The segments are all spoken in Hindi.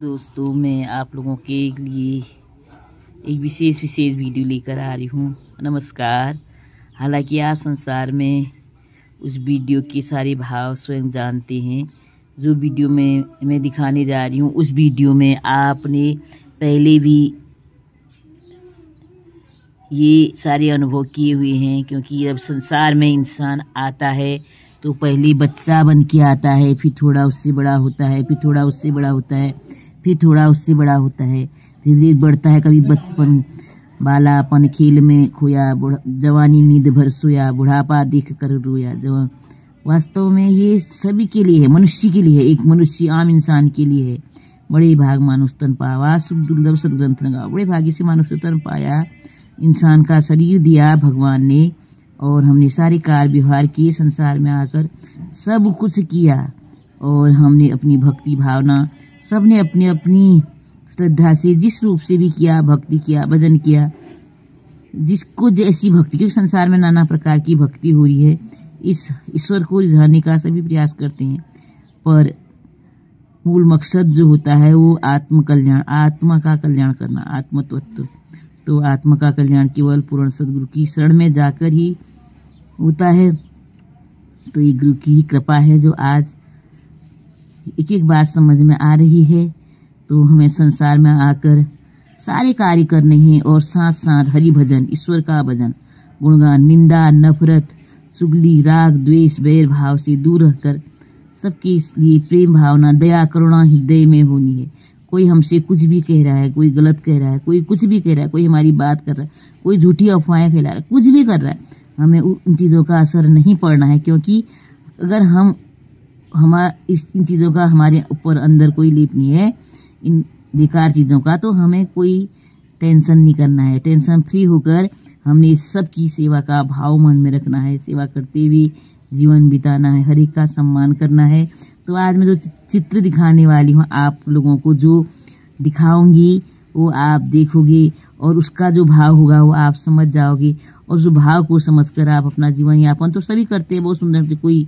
दोस्तों, मैं आप लोगों के लिए एक विशेष वीडियो लेकर आ रही हूँ। नमस्कार। हालांकि आप संसार में उस वीडियो के सारे भाव स्वयं जानते हैं। जो वीडियो में मैं दिखाने जा रही हूँ, उस वीडियो में आपने पहले भी ये सारे अनुभव किए हुए हैं। क्योंकि जब संसार में इंसान आता है तो पहले बच्चा बन के आता है, फिर थोड़ा उससे बड़ा होता है, फिर थोड़ा उससे बड़ा होता है, फिर थोड़ा उससे बड़ा होता है, धीरे धीरे बढ़ता है। कभी बचपन बालापन खेल में खोया, जवानी नींद भर सोया, बुढ़ापा देख कर रोया। जब वास्तव में ये सभी के लिए है, मनुष्य के लिए है, एक मनुष्य आम इंसान के लिए है। बड़े भाग मानुष तन पावा, सुख दुर्लभ सदग्रंथ लगा। बड़े भाग्य से मानुष तन पाया, इंसान का शरीर दिया भगवान ने, और हमने सारे कार व्यवहार किए, संसार में आकर सब कुछ किया। और हमने अपनी भक्ति भावना सबने अपनी अपनी श्रद्धा से जिस रूप से भी किया, भक्ति किया, भजन किया, जिसको जैसी भक्ति, क्योंकि संसार में नाना प्रकार की भक्ति हो रही है। इस ईश्वर को रिझाने का सभी प्रयास करते हैं, पर मूल मकसद जो होता है वो आत्म कल्याण, आत्मा का कल्याण करना, आत्मतत्व। तो आत्मा का कल्याण केवल पूर्ण सदगुरु की शरण में जाकर ही होता है। तो ये गुरु की कृपा है जो आज एक एक बात समझ में आ रही है। तो हमें संसार में आकर सारे कार्य करने हैं, और साथ साथ हरि भजन, ईश्वर का भजन, गुणगान, निंदा, नफरत, चुगली, राग, द्वेष, बैर भाव से दूर रहकर सबके लिए प्रेम भावना, दया, करुणा हृदय में होनी है। कोई हमसे कुछ भी कह रहा है, कोई गलत कह रहा है, कोई कुछ भी कह रहा है, कोई हमारी बात कर रहा है, कोई झूठी अफवाहें फैला रहा है, कुछ भी कर रहा है, हमें उन चीज़ों का असर नहीं पड़ना है। क्योंकि अगर इन चीज़ों का हमारे ऊपर अंदर कोई लेप नहीं है, इन बेकार चीज़ों का, तो हमें कोई टेंशन नहीं करना है। टेंशन फ्री होकर हमने इस सब की सेवा का भाव मन में रखना है, सेवा करते हुए जीवन बिताना है, हर एक का सम्मान करना है। तो आज मैं जो चित्र दिखाने वाली हूँ आप लोगों को, जो दिखाऊंगी वो आप देखोगे, और उसका जो भाव होगा वो आप समझ जाओगे, और उस भाव को समझकर आप अपना जीवन यापन तो सभी करते हैं बहुत सुंदर से। कोई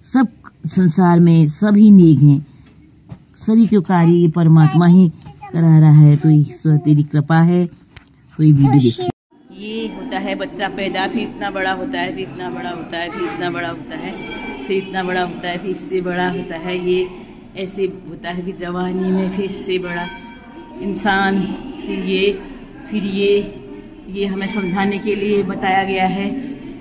सब संसार में सभी नेक हैं, सभी के कार्य ये परमात्मा ही करा रहा है। तो ईश्वर तेरी कृपा है। तो ये वीडियो देखिए। ये होता है बच्चा पैदा, फिर इतना बड़ा होता है, फिर इतना बड़ा होता है, फिर इतना बड़ा होता है, फिर इतना बड़ा होता है, फिर इससे बड़ा होता है। ये ऐसे होता है कि जवानी में फिर इससे बड़ा इंसान, फिर ये हमें समझाने के लिए बताया गया है।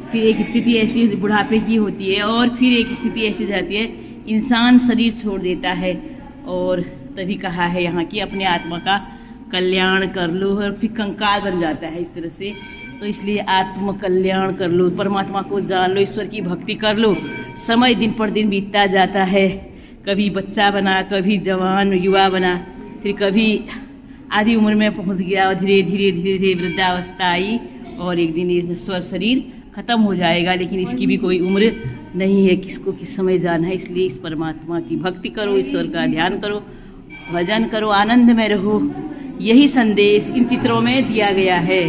फिर एक स्थिति ऐसी बुढ़ापे की होती है, और फिर एक स्थिति ऐसी जाती है इंसान शरीर छोड़ देता है। और तभी कहा है यहाँ की अपने आत्मा का कल्याण कर लो, और फिर कंकाल बन जाता है इस तरह से। तो इसलिए आत्म कल्याण कर लो, परमात्मा को जान लो, ईश्वर की भक्ति कर लो। समय दिन पर दिन बीतता जाता है, कभी बच्चा बना, कभी जवान युवा बना, फिर कभी आधी उम्र में पहुंच गया, और धीरे धीरे वृद्धावस्था आई, और एक दिन ये नश्वर शरीर खत्म हो जाएगा। लेकिन इसकी भी कोई उम्र नहीं है, किसको किस समय जाना है। इसलिए इस परमात्मा की भक्ति करो, ईश्वर का ध्यान करो, भजन करो, आनंद में रहो। यही संदेश इन चित्रों में दिया गया है।